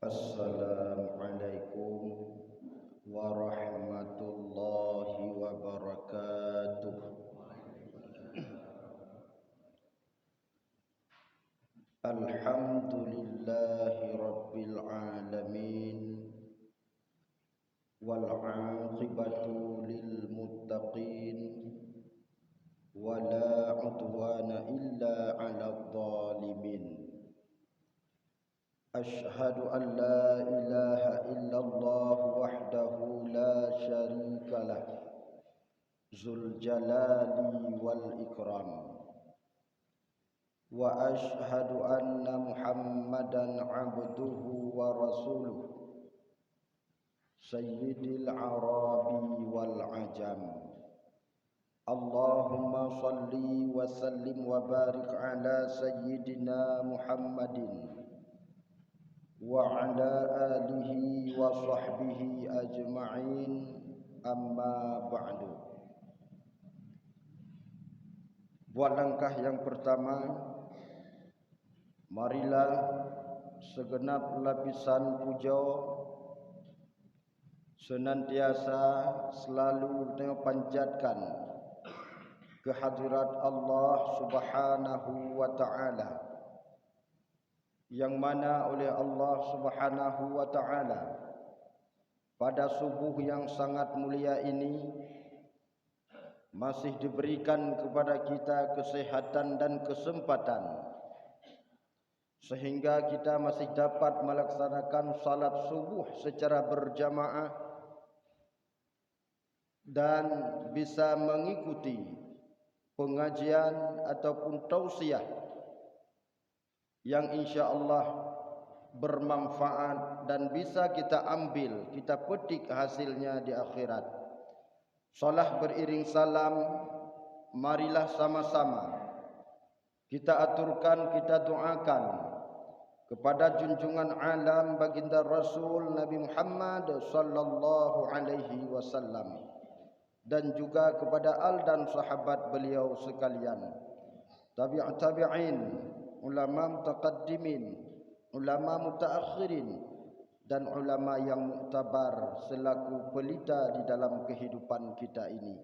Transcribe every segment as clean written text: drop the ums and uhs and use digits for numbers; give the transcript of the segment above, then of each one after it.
Assalamualaikum warahmatullahi wabarakatuh. Alhamdulillahi rabbil alamin, wal 'aqibatu lil muttaqin, wala 'udwana illa 'alal zalimin. Ashhadu an la ilaha illallah wahdahu la syarika lah, Zul jalali wal ikram. Wa ashhadu anna Muhammadan abduhu wa rasuluh, sayyidil arabi wal ajam. Allahumma salli wa sallim wa barik ala sayyidina Muhammadin wa ala alihi wa sahbihi ajma'in, amma ba'du. Buat langkah yang pertama, marilah segenap lapisan puja senantiasa selalu panjatkan kehadirat Allah Subhanahu wa ta'ala, yang mana oleh Allah Subhanahu wa ta'ala pada subuh yang sangat mulia ini masih diberikan kepada kita kesehatan dan kesempatan sehingga kita masih dapat melaksanakan salat subuh secara berjamaah dan bisa mengikuti pengajian ataupun tausiah yang insya-Allah bermanfaat dan bisa kita ambil, kita petik hasilnya di akhirat. Salah beriring salam, marilah sama-sama kita aturkan, kita doakan kepada junjungan alam baginda Rasul Nabi Muhammad sallallahu alaihi wasallam, dan juga kepada al dan sahabat beliau sekalian, tabi'in, ulama mutaqaddimin, ulama mutaakhirin, dan ulama yang muktabar selaku pelita di dalam kehidupan kita ini.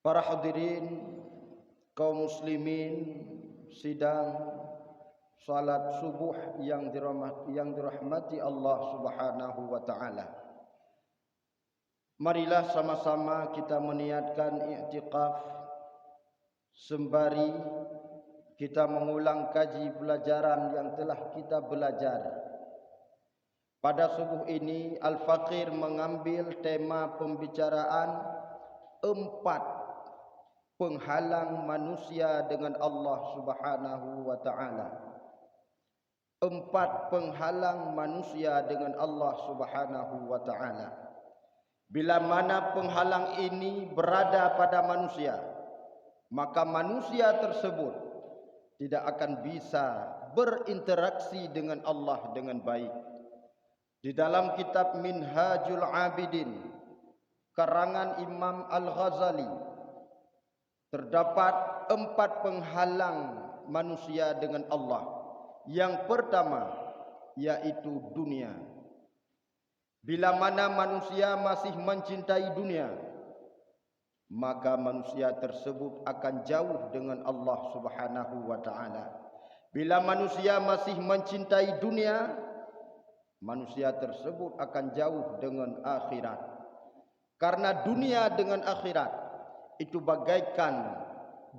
Para hadirin kaum muslimin, sidang salat subuh yang dirahmati Allah Subhanahu wa ta'ala. Marilah sama-sama kita meniatkan i'tikaf sembari kita mengulang kaji pelajaran yang telah kita belajar. Pada subuh ini Al-Faqir mengambil tema pembicaraan 4 penghalang manusia dengan Allah Subhanahu wa ta'ala. 4 penghalang manusia dengan Allah Subhanahu wa ta'ala. Bila mana penghalang ini berada pada manusia, maka manusia tersebut tidak akan bisa berinteraksi dengan Allah dengan baik. Di dalam kitab Minhajul Abidin karangan Imam Al-Ghazali terdapat 4 penghalang manusia dengan Allah. Yang pertama yaitu dunia. Bila mana manusia masih mencintai dunia, maka manusia tersebut akan jauh dengan Allah Subhanahu wa ta'ala. Bila manusia masih mencintai dunia, manusia tersebut akan jauh dengan akhirat. Karena dunia dengan akhirat itu bagaikan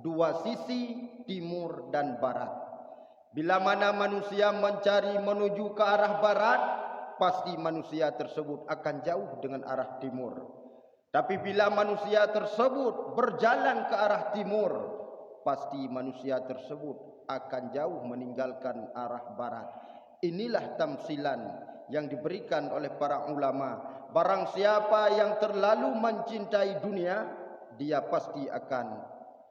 2 sisi, timur dan barat. Bila mana manusia mencari menuju ke arah barat, pasti manusia tersebut akan jauh dengan arah timur. Tapi bila manusia tersebut berjalan ke arah timur, pasti manusia tersebut akan jauh meninggalkan arah barat. Inilah tamsilan yang diberikan oleh para ulama. Barang siapa yang terlalu mencintai dunia, dia pasti akan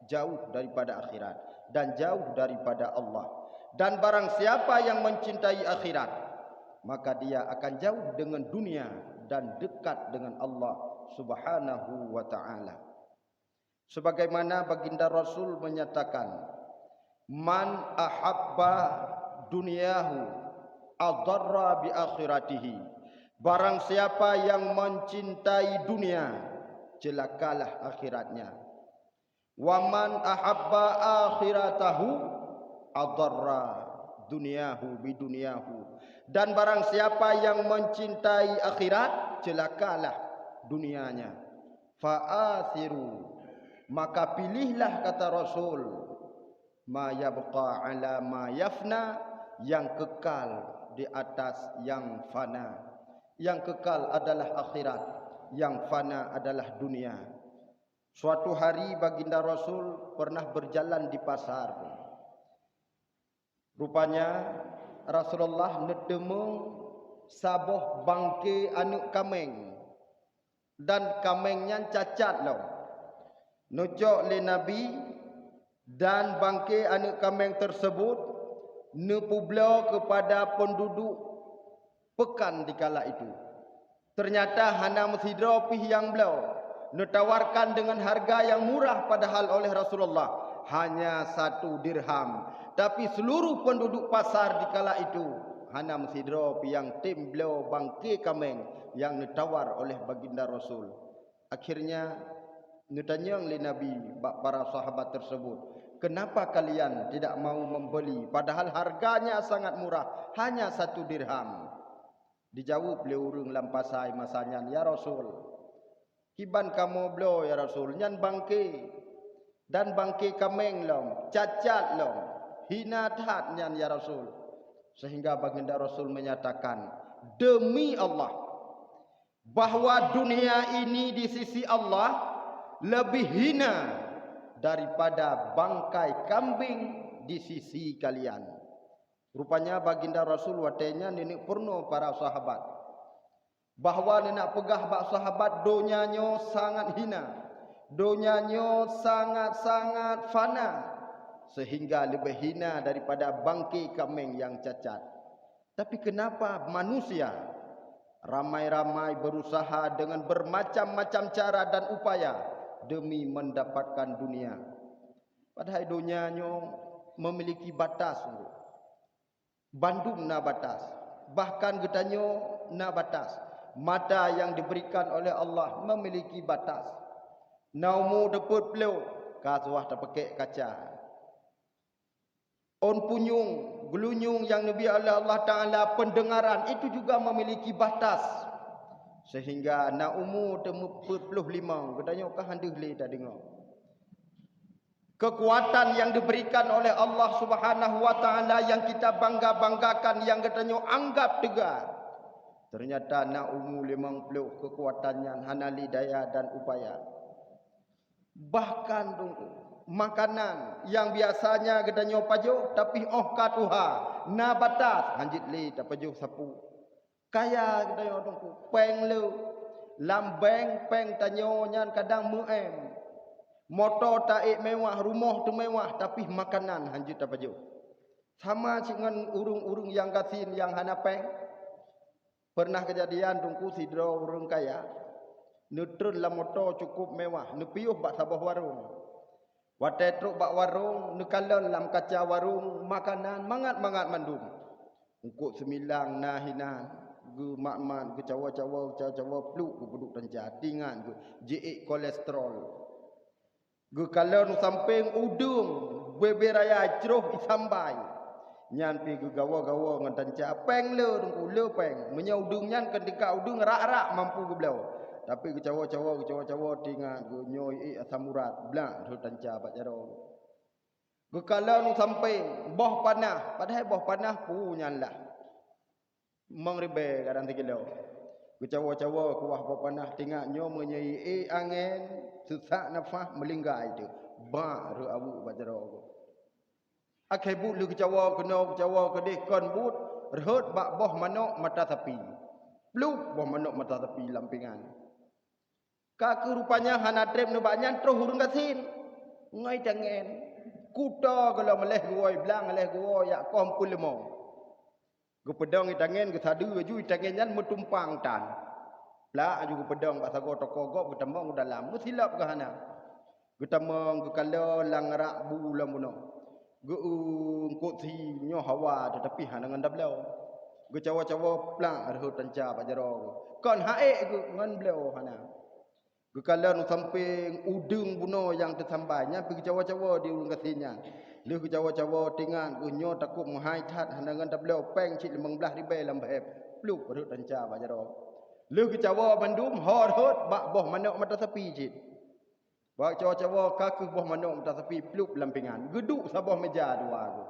jauh daripada akhirat dan jauh daripada Allah. Dan barang siapa yang mencintai akhirat, maka dia akan jauh dengan dunia dan dekat dengan Allah Subhanahu wa ta'ala. Sebagaimana baginda Rasul menyatakan, man ahabba dunyahu adarra bi akhiratihi. Barang siapa yang mencintai dunia, celakalah akhiratnya. Wa man ahabba akhiratahu adarra dunyahu bi dunyahu. Dan barang siapa yang mencintai akhirat, celakalah dunianya. Fa'athiru, maka pilihlah, kata Rasul, ma yabqa ala ma yafna, yang kekal di atas yang fana. Yang kekal adalah akhirat, yang fana adalah dunia. Suatu hari baginda Rasul pernah berjalan di pasar. Rupanya Rasulullah netemu saboh bangke anu kameng, dan kamengnya cacat lo. Nujok le Nabi, dan bangke anu kameng tersebut nepublo kepada penduduk pekan di kala itu. Ternyata hana methidro pih yang beliau ditawarkan dengan harga yang murah, padahal oleh Rasulullah hanya 1 dirham. Tapi seluruh penduduk pasar di kala itu hana methidro pih yang tim beliau bangke kameng yang ditawar oleh baginda Rasul. Akhirnya ditanyang oleh Nabi para sahabat tersebut, kenapa kalian tidak mau membeli padahal harganya sangat murah, hanya 1 dirham? Dijawab beliau urang lampasai masanya, ya Rasul, kiban kamu beliau ya Rasul, nyan bangke dan bangke kameng lom, cacat lom, hina tat nyan ya Rasul. Sehingga baginda Rasul menyatakan, demi Allah, bahwa dunia ini di sisi Allah lebih hina daripada bangkai kambing di sisi kalian. Rupanya baginda Rasul watenya nenek purno para sahabat, bahwa nenek pegah bak sahabat donyanya sangat hina, donyanya sangat-sangat fana, sehingga lebih hina daripada bangkai kambing yang cacat. Tapi kenapa manusia ramai-ramai berusaha dengan bermacam-macam cara dan upaya demi mendapatkan dunia, padahal dunianya memiliki batas. Bandung na batas, bahkan getanyo na batas. Mata yang diberikan oleh Allah memiliki batas. Naumu dapat beliau kasuah terpakai kaca. On punyung, gelunyung yang Nabi Allah Ta'ala pendengaran itu juga memiliki batas. Sehingga naumu temu 45 getanyo kah handih le dah dengar. Kekuatan yang diberikan oleh Allah Subhanahu wa taala yang kita bangga-banggakan, yang katanya anggap tegar, ternyata nak umur 50 kekuatannya hanali daya dan upaya. Bahkan makanan yang biasanya katanya pajo, tapi katuha na batas hanjit li tak pajo sapu. Kaya katanya peng lu lambeng peng tanyo nyan kadang muem. Motor taik mewah, rumah tu mewah, tapi makanan hanjut apa jo. Sama dengan urung-urung yang kasin yang hanapeng. Pernah kejadian tungku sidro urung kaya, neutral lah motor cukup mewah, nepiuh bak sabah warung. Watai truk bak warung, nekalon lam kaca warung makanan mangat-mangat mandum. Ungkuk semilang nahinan, gu mak-mak, gu cawa-cawa pluk gu peduk tenca, tingan gu jeik kolesterol. Gu kalau samping udung bebe raya ceruh isambai nyan pi gu gawa-gawa ngan tanca peng le dengku le peng menya udung nyan ketika udung rak-rak mampu gu blau, tapi gu cawa-cawa tingan gu nyoi asamurat blak tu tanca bak jaro. Gu kalau samping boh panah, padahal boh panah punyan lah mengribe kadang tikilo. Gu cawa-cawa kuah boh panah tingan nyo menyei angin susah nafas melinggai itu baru abu bajaro. Akhir but lu kecawa kena kecawa kedih kon but rehut bak boh manok mata tepi. Pluk boh manok mata tepi lampingan. Ka rupanya hana trep nu banyak terus urung kasin. Ngai tangen. Kuta kalau meleh guoi blang meleh guoi ya kom pulmo. Gu pedang i tangen gu sadu ju i tangen nyan metumpang tan. Lah juga pedang bak sago toko gok bertembang dalam musilap ke hana. Bertembang ke kala langrak bu lamuno. Gu ngkut si nyo hawa tetapi hana dengan dablau. Gecawa-cawa plak arhut tanca pajaro. Kon hae gu ngan bleo hana. Gekalan samping udung buno yang tersambanya pergi cawa-cawa di ulung kasinya. Lu cawa-cawa tingan unyo takut mahai tat hanangan tableo peng cik 15 ribu lambep. Pluk arhut tanca pajaro. Lu cawa bandum hot bak boh manok mata sapi cik. Bak cawa-cawa kaku boh manok mata sapi pluk lampingan. Geduk sabah meja dua tu.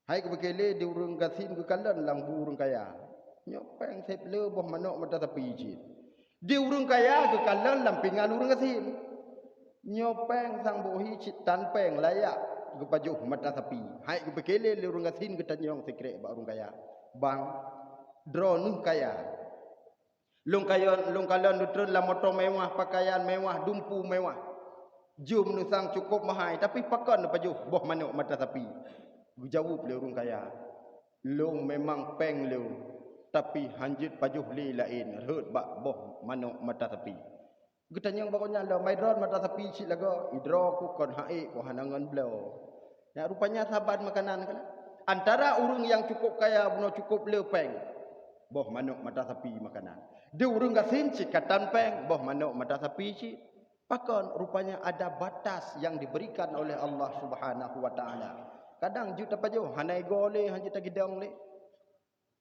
Hai ke bekele di urung gasin ke kalan lang burung kaya. Nyopeng sep le boh manok mata tapi cit. Di urung kaya ke kalan lampingan urung gasin. Nyopeng sang bohi cit tanpeng layak ke pajuh mata tapi. Hai ke bekele di urung gasin ke tanyong sekret ba urung kaya. Bang drone kaya. Long kalan nutron la motor mewah, pakaian mewah, dumpu mewah. Jum nu sang cukup mahal tapi pakan pajuh boh manok mata tapi. Jawab le urung kaya. Long memang peng le tapi hanjit pajuh li lain hut bak boh manok mata tepi. Getanya bakonya le maidron mata tepi cik lago idro ku kon hae ku hanangan blau. Ya rupanya sahabat makanan kan. Antara urung yang cukup kaya buno cukup le peng. Boh manok mata tepi makanan. Dia urung gasin cik katan peng boh manok mata tepi cik. Pakon rupanya ada batas yang diberikan oleh Allah Subhanahu wa taala. Kadang juta pajo hanai gole hanji tagidang le.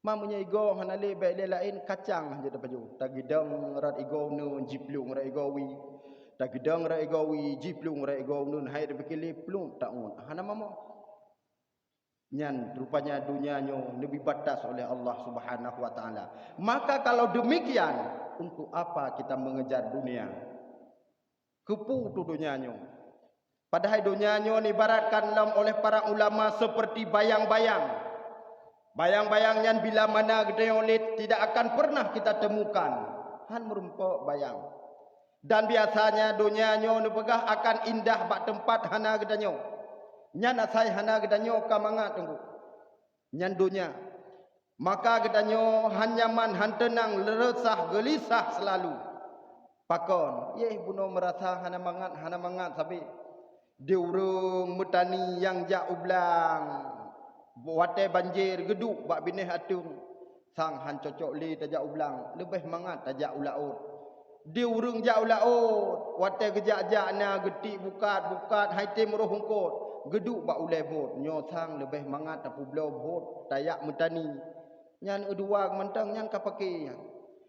Mamunya igo hanale baik le lain kacang hanji tapajo. Tagidang rat igo nu jiplung rat igowi. Tagidang rat igowi jiplung rat igo nun hai debekile plung taun. Hana mamo. Nyan rupanya dunianyo lebih batas oleh Allah Subhanahu wa taala. Maka kalau demikian untuk apa kita mengejar dunia? Kepu tu dunianyo. Padahal dunianya ibaratkan oleh para ulama seperti bayang-bayang. Bayang-bayang yang bila mana gedeolit tidak akan pernah kita temukan. Han merumpok bayang. Dan biasanya dunianya pegah akan indah bak tempat hana gedanyo. Nyan asai hana gedanyo kamangat tunggu. Nyan dunia. Maka gedanyo han nyaman, han tenang, resah, gelisah selalu. Pakon, buno merasa hana mangat sabi. Di urung metani yang jak ublang wate banjir geduk bak binih atung sang han cocok li tajak ublang lebih mangat tajak ulaut di urung jak ulaut wate gejak-jak na getik bukat haitim roh hungkot geduk bak ulai bot nyo sang lebih mangat tapu blau bot tayak metani nyan udua mentang nyan kapake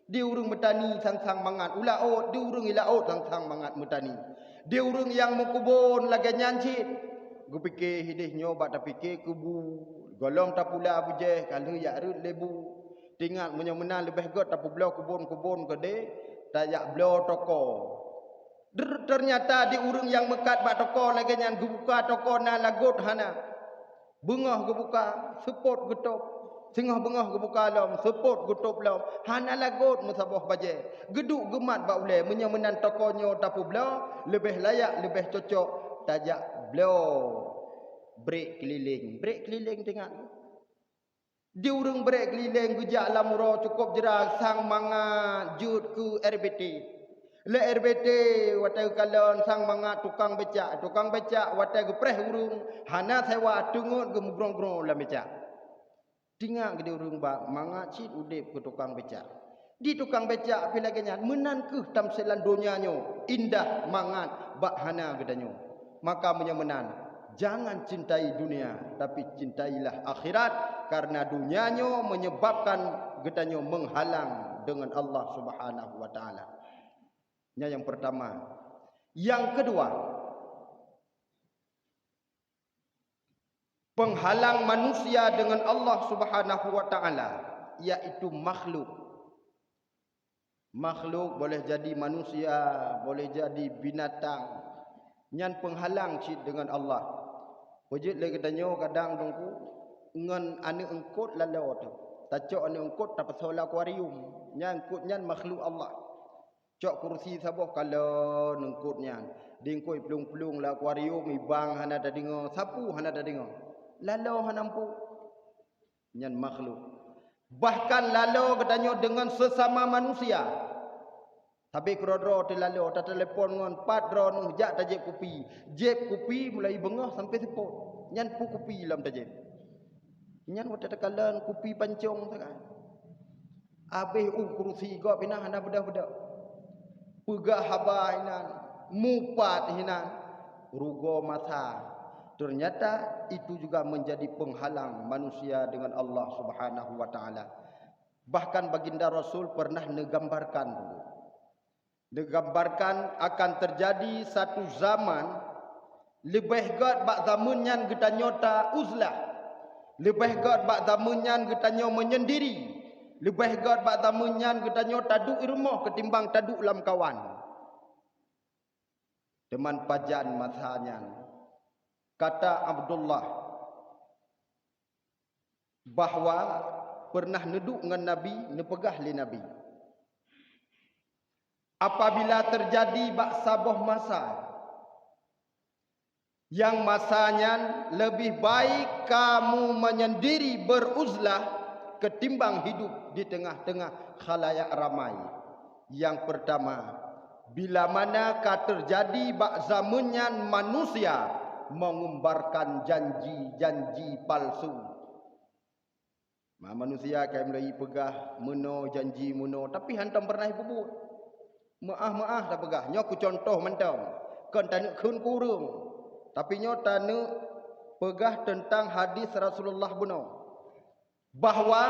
di urung metani sang-sang mangat ulaut di urung ilaut sang-sang mangat metani. Dia urung yang mengkubun lagi nyancit. Gue fikir hidih nyoba tak fikir kubu. Golong tak pula bujeh kalau ya rut lebu. Tinggal menyemenan lebih god tak pula kubun gede. Tayak belo toko. Ternyata di urung yang mekat bak toko lagi nyan gue buka toko na lagut hana. Bengah gue buka sepot getop. Singah bengah gue buka lom sepot getop lom. Hana lagut musabah baje. Geduk gemat bak ule menyemenan tokonyo tapu belo. Lebih layak, lebih cocok tajak beliau break keliling tengok di urung break keliling gujak lamuro cukup jerah sang mangat jut ku RBT le RBT watai kalon sang mangat tukang becak watai gepreh urung hana sewa tungut gemugrong-grong lam becak tinggal di urung bak mangat cit udip ke tukang becak. Di tukang becak bila kenyan menan ke tamselan dunianyo indah mangat bak hana gedanyo. Maka menyemenan jangan cintai dunia tapi cintailah akhirat karena dunianyo menyebabkan gedanyo menghalang dengan Allah Subhanahu wa taala. Yang pertama. Yang kedua, penghalang manusia dengan Allah Subhanahu wa taala yaitu makhluk. Makhluk boleh jadi manusia, boleh jadi binatang. Nyan penghalang cit dengan Allah. Wujud lagi katanya kadang dongku ngan ane engkut lalau tu. Tacok ane engkut tak pasal akuarium. Nyan engkut nyan makhluk Allah. Cok kursi saboh kalau engkut nyan. Dingkoi pelung-pelung la akuarium ibang hana dah dengar, sapu hana dah dengar. Lalau hana nampu. Nyan makhluk. Bahkan lalu katanya dengan sesama manusia. Tapi kerodro terlalu tak telefon ngon 4 ron jak tajib kupi. Jeb kupi mulai bengah sampai sepot. Nyan pu kupi dalam tajib. Nyan wata takalan kupi pancong tak. Habis kursi go pinah hana budak-budak. Pegah haba hinan, mupat hinan, rugo mata. Ternyata itu juga menjadi penghalang manusia dengan Allah Subhanahu wa taala. Bahkan baginda Rasul pernah menggambarkan dulu. Digambarkan akan terjadi satu zaman lebih god bak zaman nyan kita nyota uzlah, lebih god bak zaman nyan kita nyo menyendiri, lebih god bak zaman nyan kita nyo taduk rumah ketimbang taduk lam kawan. Teman pajan masanya kata Abdullah bahwa pernah neduk dengan Nabi, nepegah li Nabi. Apabila terjadi bak sabuh masa yang masanya lebih baik kamu menyendiri beruzlah ketimbang hidup di tengah-tengah khalayak ramai. Yang pertama, bila manakah terjadi bak zamannya manusia mengumbarkan janji-janji palsu. Manusia kayak mulai pegah meno janji meno tapi hantam pernah buat. Maah dah pegah. Nyo ku contoh mentang. Kan tanuk kun kurung. Tapi nyo tanuk pegah tentang hadis Rasulullah buno. Bahawa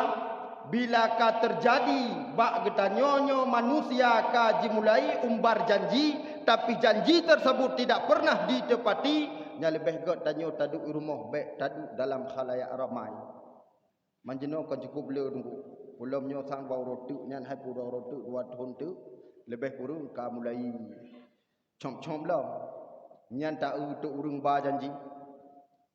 bila ka terjadi bak kita nyonyo manusia ka dimulai umbar janji tapi janji tersebut tidak pernah ditepati, nya lebih god tanyo taduk rumah baik taduk dalam khalayak ramai. Manjeno kan cukup le tunggu. Belum nyo sang bau rotuk nyan hai pu rotuk dua tahun tu lebih kurang ka mulai com-com lah. Nyan tak untuk urung ba janji.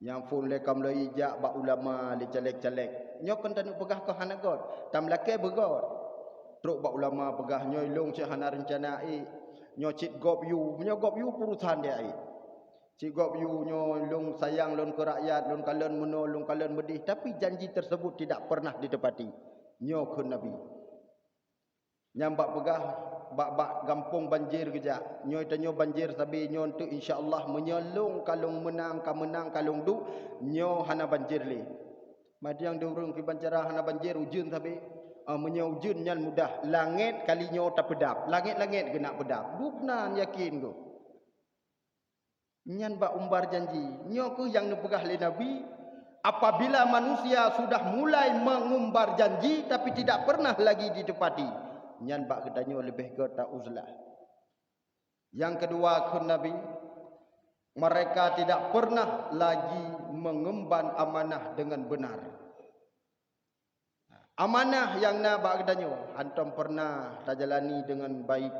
Yang phone le kam mulai jak ba ulama le calek-calek. Nyo kan tanu pegah ke hanagot. Tam lake begor. Truk ba ulama pegah nyo ilung ce hana rencana nyo cit gop you. Nyo gop you urusan dia cik gop you nyo ilung sayang lon ke rakyat, lon kalen meno, lon kalen medih, tapi janji tersebut tidak pernah ditepati. Nyo ke Nabi. Nyambak pegah bak gampung banjir kejak. Nyo tanyo banjir sabi nyo untuk insya-Allah menyelung kalung menang kalung du nyo hana banjir li. Madiang durung ki bancara hana banjir ujun sabi menyo ujun nyan mudah. Langit kali nyo tak pedap. Langit-langit kena pedap. Dupnan yakin go. Nyan bak umbar janji. Nyo ku yang nepegah li Nabi apabila manusia sudah mulai mengumbar janji tapi tidak pernah lagi ditepati. Nyan bak kedanyo lebih ke tak uzlah. Yang kedua kun Nabi, mereka tidak pernah lagi mengemban amanah dengan benar. Amanah yang na bak kedanyo antum pernah tajalani dengan baik.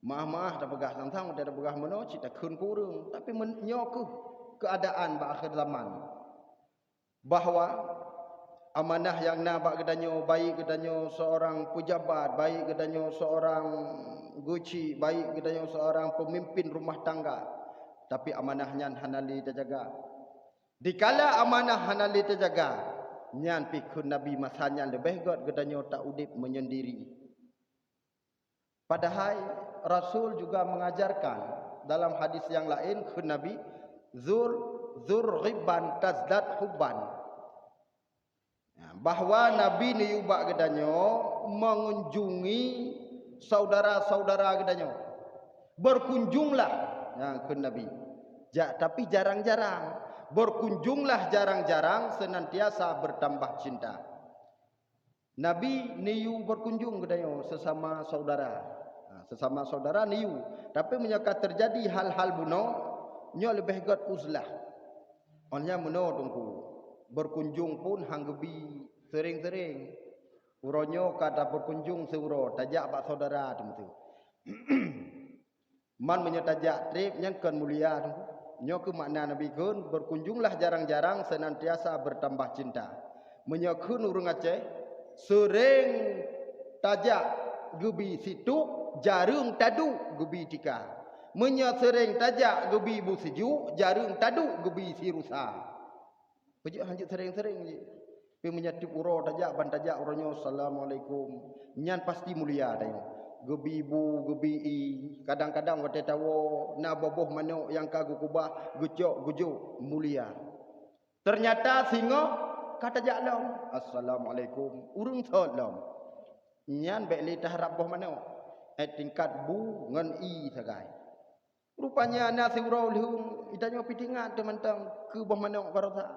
Maaf tak pegah sang-sang tak pegah meno cita kun kurung tapi menyoku keadaan bak akhir zaman. Bahawa amanah yang na bak kedanyo baik kedanyo seorang pejabat, baik kedanyo seorang guci, baik kedanyo seorang pemimpin rumah tangga, tapi amanahnya hanali terjaga. Dikala amanah hanali terjaga, nyan pikun Nabi masanya lebih god kedanyo tak udip menyendiri. Padahal Rasul juga mengajarkan dalam hadis yang lain kun Nabi zur ghibban tazdad hubban. Bahawa Nabi ni ubak kedanyo mengunjungi saudara-saudara kedanyo. Berkunjunglah yang kun Nabi. Tapi jarang-jarang. Berkunjunglah jarang-jarang senantiasa bertambah cinta. Nabi niu berkunjung kedanyo sesama saudara. Sesama saudara niu. Tapi menyaka terjadi hal-hal buno nyo lebih god uzlah. Onnya meno tunggu. Berkunjung pun hanggebi sering-sering. Uronyo kata berkunjung seuro tajak bak saudara tu. Man menyetajak trip nyan kan mulia tu. Nyo ke makna Nabi kun berkunjunglah jarang-jarang senantiasa bertambah cinta. Menyakun urang Aceh sering tajak gebi situ jarung tadu gebi tika. Sering tajak gebi bu sejuk jarung tadu gebi si rusa. Pejak hanjut sering-sering je. Pi menyatip uro tajak ban tajak uronyo assalamualaikum. Nyan pasti mulia tayo. Gebi bu gebi i kadang-kadang wate tawo na boboh manuk yang kagu kubah gejok gujuk mulia. Ternyata singo kata jaklom. Assalamualaikum. Urung thot lom. Nyan bek li tahrab boh mana? Tingkat bu ngan i sagai. Rupanya nasi urau lihung itanya pitingat teman-teman ke boh mana barata.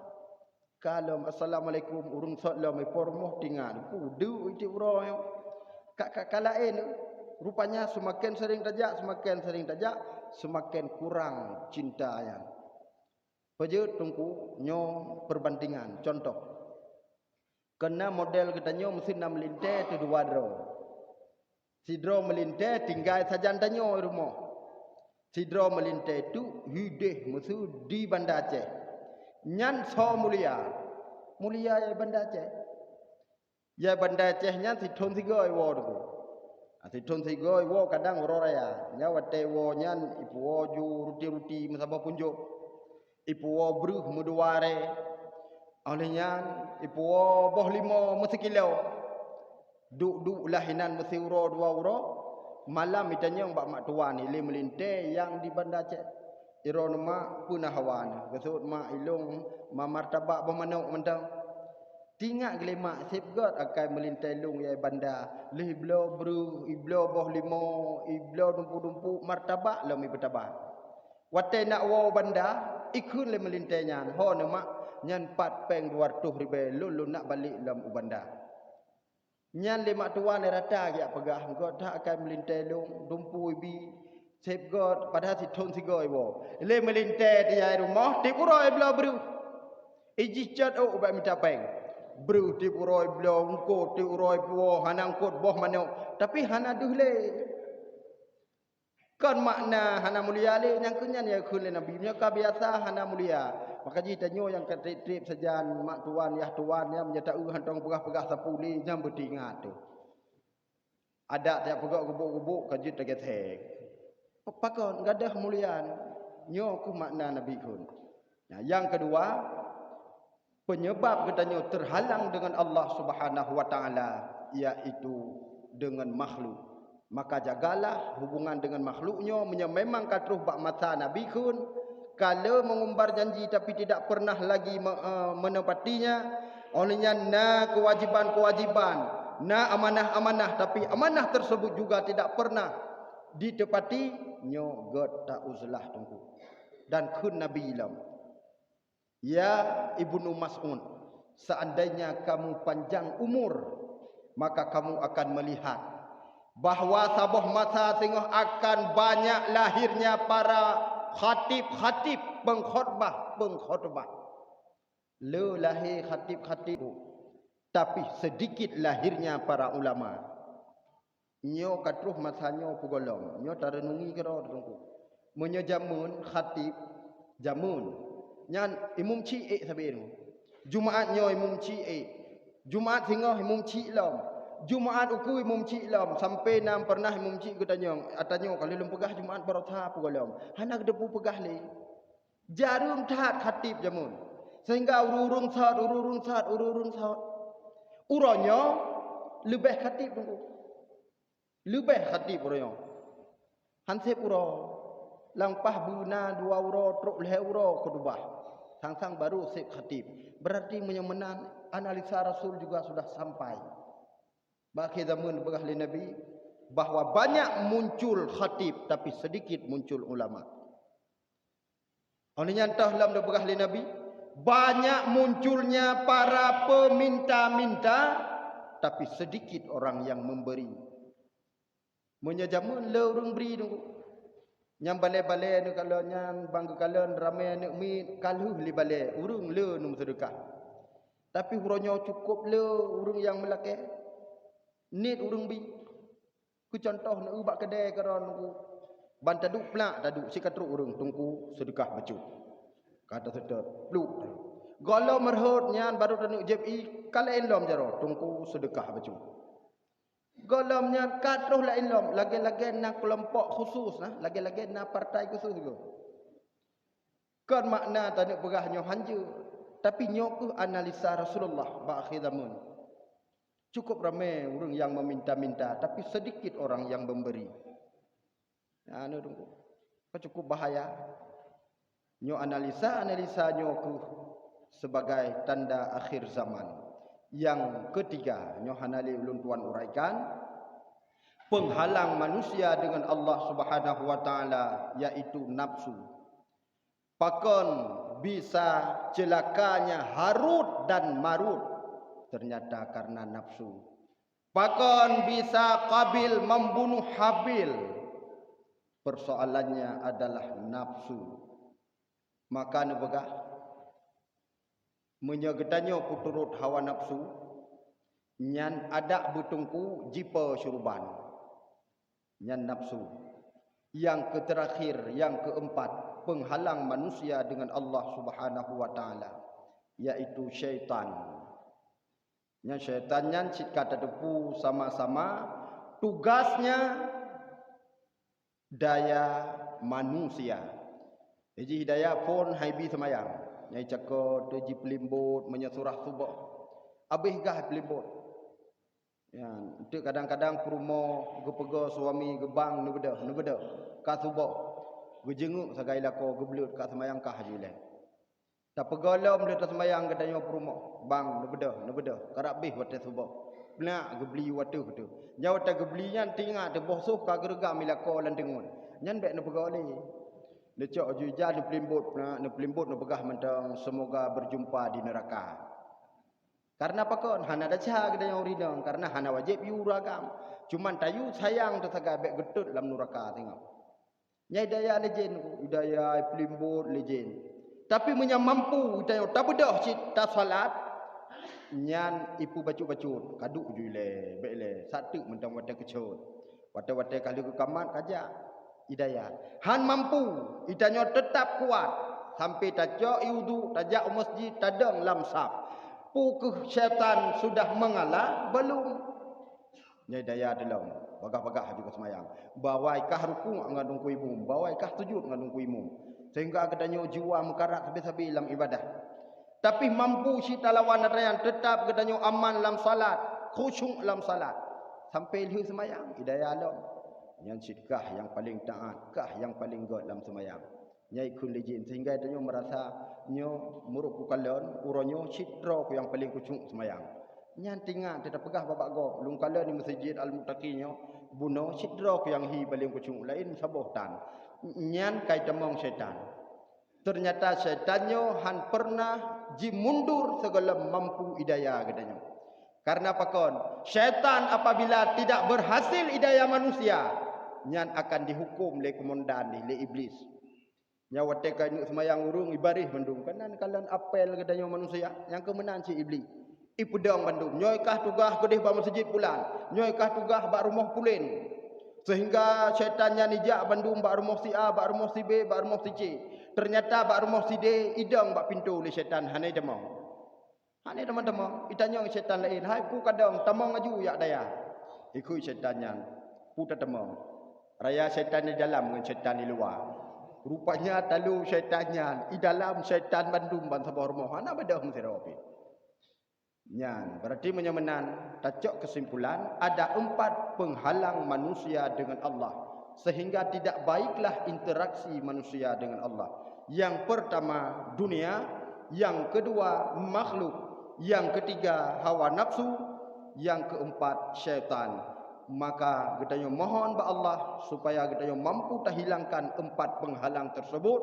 Kalom assalamualaikum urung thot lom pormoh tingat. Du iti urau yo. Kalain rupanya semakin sering tajak semakin kurang cinta yang. Pejut tungku nyo perbandingan contoh. Kena model kita nyo mesin nak melintai tu dua dro. Si dro melintai tinggal saja tanyo rumah. Si dro melintai tu hideh musuh di Banda Aceh. Nyan so mulia. Mulia ya Banda Aceh. Ya Banda Aceh nyan si thon si goi wo tu. Si thon si goi wo kadang ro raya. Nya wate wo nyan ipu wo ju ruti-ruti masaba punjuk. Ipu wo bruh muduare. Olehnya ipu wo boh limo mesti kilau. Duk lahinan mesti uro 2 uro. Malam itanya mbak mak tuan ni le melinte yang di Banda Aceh. Iron mak punah hawan. Kesut mak ilung ma martabak boh manuk mentang. Tingak gele mak safeguard akan melintai lung ya Banda. Leh iblo bruh, iblo boh limo, iblo dumpu-dumpu martabak lami bertabak. Wate nak wo Banda ikun le melintai nyan. Ho ne mak nyan 4 peng 200 ribu lulu nak balik lam Ubanda. Nyan le mak tuan rata ya pegah engko tak akan melintai lung dumpu ibi safeguard padahal si thon si goi wo. Le melintai dia rumah ti puroi bla bru. Iji chat o ba minta peng. Bru ti puroi bla engko ti uroi puo hanang kot boh manuk. Tapi hana duh le. Kan makna hana mulia le yang kunyan ya kun le nabi nya ka biasa hana mulia. Maka ji tanyo yang ketrip sejan mak tuan ya menjata hantong pegah-pegah sapu le nyam bertingat tu. Ada tiap pegak gubuk-gubuk kajit tegetek. Pakon gadah mulian nyo ku makna nabi kun. Nah, yang kedua penyebab katanya terhalang dengan Allah Subhanahu wa taala iaitu dengan makhluk. Maka jagalah hubungan dengan makhluknya. Memang katruh bak mata Nabi kun. Kalau mengumbar janji tapi tidak pernah lagi menepatinya. Olehnya na kewajiban-kewajiban. Na amanah-amanah. Tapi amanah tersebut juga tidak pernah ditepati. Nyo god tak uzlah tunggu. Dan kun Nabi ilam. Ya Ibnu Mas'ud. Seandainya kamu panjang umur. Maka kamu akan melihat. Bahawa sabuh masa tengah akan banyak lahirnya para khatib-khatib pengkhutbah. Le lahir khatib-khatib tapi sedikit lahirnya para ulama. Nyo katruh masanya pugolong. Nyo tarenungi kero tunggu. Menyo jamun khatib jamun. Nyan imum ci'ik sabin. Jumaat nyo imum ci'ik. Jumaat tengah imum ci'ik lom. Jumaat uku imum cik lam sampai nam pernah imum cik katanya kalau lem pegah Jumaat barotha pugolom hana depu pegah le jarum tat khatib jamun sehingga ururung sat uronyo lebih khatib tunggu lebih khatib uronyo hansep uro langpah buna 2 euro truk le euro kedubah sang baru sep khatib berarti menyemenan analisa Rasul juga sudah sampai. Bagi zaman begah Nabi bahawa banyak muncul khatib tapi sedikit muncul ulama. Olehnya entah dalam begah Nabi banyak munculnya para peminta-minta tapi sedikit orang yang memberi. Munya zaman le urang beri tu. Nyam balai-balai ni kalau nyam bangga kalau ramai nak mi kaluh li balai urang le nu sedekah. Tapi huronyo cukup le urang yang melakeh nit urang bi ku contoh nak ubak kedai karon ku ban taduk pelak taduk sikatru urang tungku sedekah baju kata sedek pluk golo merhut nyan baru tanuk JPI kalain lom jaro tungku sedekah baju golom nyan katruh lain lom lagi-lagi nak kelompok khusus nah lagi-lagi nak partai khusus juga kan makna tanuk pegahnya hanja tapi nyoku analisa Rasulullah ba akhir zaman. Cukup ramai orang yang meminta-minta tapi sedikit orang yang memberi. Ya anu tunggu. Cukup bahaya. Nyo analisa nyo ku sebagai tanda akhir zaman. Yang ketiga, nyohanali ulun tuan uraikan, penghalang manusia dengan Allah Subhanahu wa taala yaitu nafsu. Pakon bisa celakanya Harut dan Marut ternyata karena nafsu. Pakon bisa Qabil membunuh Habil, persoalannya adalah nafsu. Maka nebegah menyegetanyo puturut hawa nafsu nyan ada betungku jipa syurban nyan nafsu. Yang terakhir, yang keempat, penghalang manusia dengan Allah Subhanahu wa taala yaitu syaitan. Nyan syaitan nyan cit kata depu sama-sama tugasnya daya manusia. Jadi hidayah pun haibi semayang. Nyai cakap tuji pelimbut menyesurah subah. Habis gah pelimbut. Ya, itu kadang-kadang perumo gepega suami gebang nebeda. Ka subah. Gejenguk sagai lako geblut ka semayang kah jule. Tak pegalam dia semayang katanya perumo. Bang nebeda. Karap bih wate subah. Benak gebli watu tu. Nyawa ta gebli nyan tinggal de bosuh ka gerga milako landengun. Nyan bek nebega oli. Decok juja ni pelimbut na begah mentang semoga berjumpa di neraka. Karena apa kon hana dah cah kita yang ridang karena hana wajib yu ragam. Cuman tayu sayang tu saga bek getut dalam neraka tengok. Nyai daya legend hidayah pelimbut legend. Tapi menyam mampu hidayah tak bedah cita salat nyan ipu bacut-bacut kaduk jule bek le satu mentang wate kecut. Wate-wate kali ke kamar kajak hidayah. Han mampu hidayah tetap kuat sampai tajak wudu, tajak masjid, tadang lam saf. Pukuh syaitan sudah mengalah belum? Nyai daya dalam bagah-bagah juga semayang. Bawaikah ruku' ngandung kuimum, bawaikah sujud ngandung kuimum. Sehingga kedanyo jiwa mekarat sabi-sabi dalam ibadah. Tapi mampu si talawan yang tetap kedanyo aman dalam salat, khusyuk dalam salat. Sampai liu semayang, hidayah alam. Yang sidkah yang paling taat, kah yang paling god dalam semayang. Nyai kun lejin sehingga dia merasa nyo muruk ku kalon uronyo citra ku yang paling kucung semayang. Nyan tinggal tidak pegah babak go lung kalon di masjid al-muttaqinyo buno citra ku yang hi paling kucung lain saboh tan. Nyan kai temong syaitan. Ternyata syaitanyo han pernah ji mundur segala mampu hidayah katanya. Karena apa kon? Syaitan apabila tidak berhasil hidayah manusia, nyan akan dihukum oleh komandan oleh iblis. Nyawa teka inuk semayang urung ibarih bandung kanan kalan apel kedanya manusia yang kemenan si iblis. Ipedang bandung nyoy kah tugah gedeh ba masjid pulan, nyoy kah tugah ba rumah pulin. Sehingga syaitannya nijak bandung ba rumah si A, ba rumah si B, ba rumah si C. Ternyata ba rumah si D idang ba pintu oleh syaitan hanai demang. Hanai demang itanya syaitan lain, hai pu kadang tamang aju yak daya. Ikut syaitannya pu tatemang. Raya syaitan di dalam dengan syaitan di luar. Rupanya talu syaitannya di dalam syaitan bandung ban sabah rumah ana bedah mesti nyan berarti menyamenan tacok kesimpulan ada 4 penghalang manusia dengan Allah sehingga tidak baiklah interaksi manusia dengan Allah. Yang pertama dunia, yang kedua makhluk, yang ketiga hawa nafsu, yang keempat syaitan. Maka kita mohon ba Allah supaya kita mampu hilangkan 4 penghalang tersebut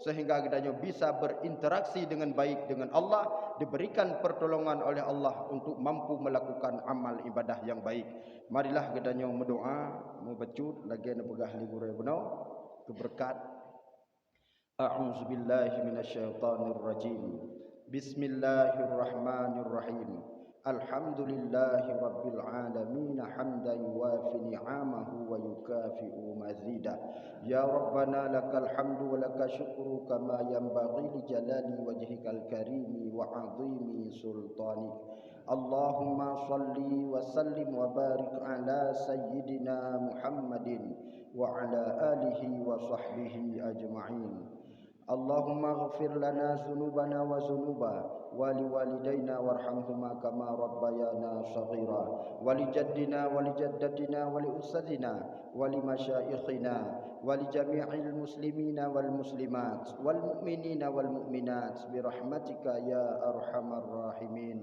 sehingga kita bisa berinteraksi dengan baik dengan Allah, diberikan pertolongan oleh Allah untuk mampu melakukan amal ibadah yang baik. Marilah kita berdoa, membacut lagi nebegah ligure benar keberkat. A'udzubillahi minasyaitonirrajim. Bismillahirrahmanirrahim. Alhamdulillahi Rabbil Alamin hamdan yuwafi ni'amahu wa yukafi'u mazida. Ya Rabbana lakal hamdu wa lakal syukru kama yanbaghi li jalali wajhikal karimi wa 'azimi sultanik. Allahumma salli wa sallim wa barik ala sayyidina Muhammadin wa ala alihi wa sahbihi ajma'in. Allahumma ghafir lana zunubana wa zunuba ولوالدينا وارحمهما كما ربيانا صغيرا ولجدنا ولجدتنا ولأستاذنا ولمشايخنا ولجميع المسلمين والمسلمات والمؤمنين والمؤمنات برحمتك يا أرحم الراحمين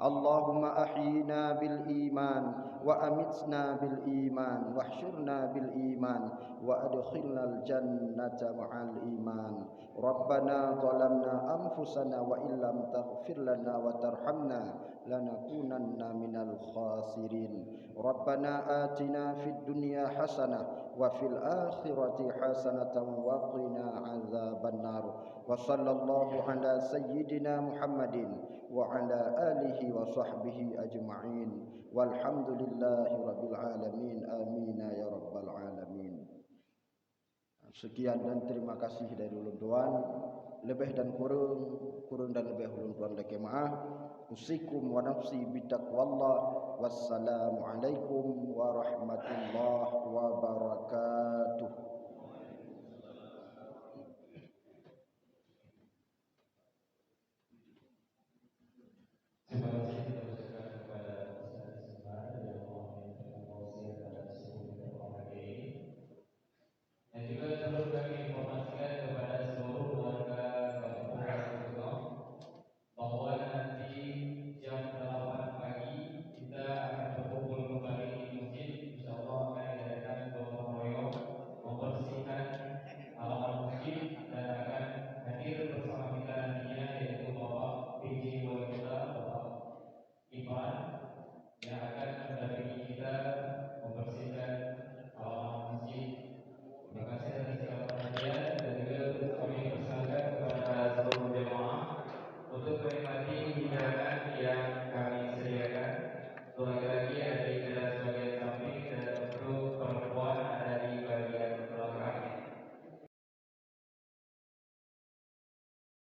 اللهم أحينا بالإيمان وأمتنا بالإيمان واحشرنا بالإيمان وأدخلنا الجنة مع الإيمان ربنا ظلمنا أنفسنا وإن لم تغفر لنا وترحمنا لنكونن من الخاسرين ربنا آتنا في الدنيا حسنة وفي الآخرة حسنة وقنا عذاب النار وصلى الله على سيدنا محمد وعلى آله وصحبه أجمعين والحمد لله رب العالمين آمين يا رب العالمين. Sekian dan terima kasih dari ulun tuan. Lebih dan kurang dan lebih ulun tuan leke maaf. Usikum wa nafsi bitaqwallah. Wassalamualaikum warahmatullahi wabarakatuh.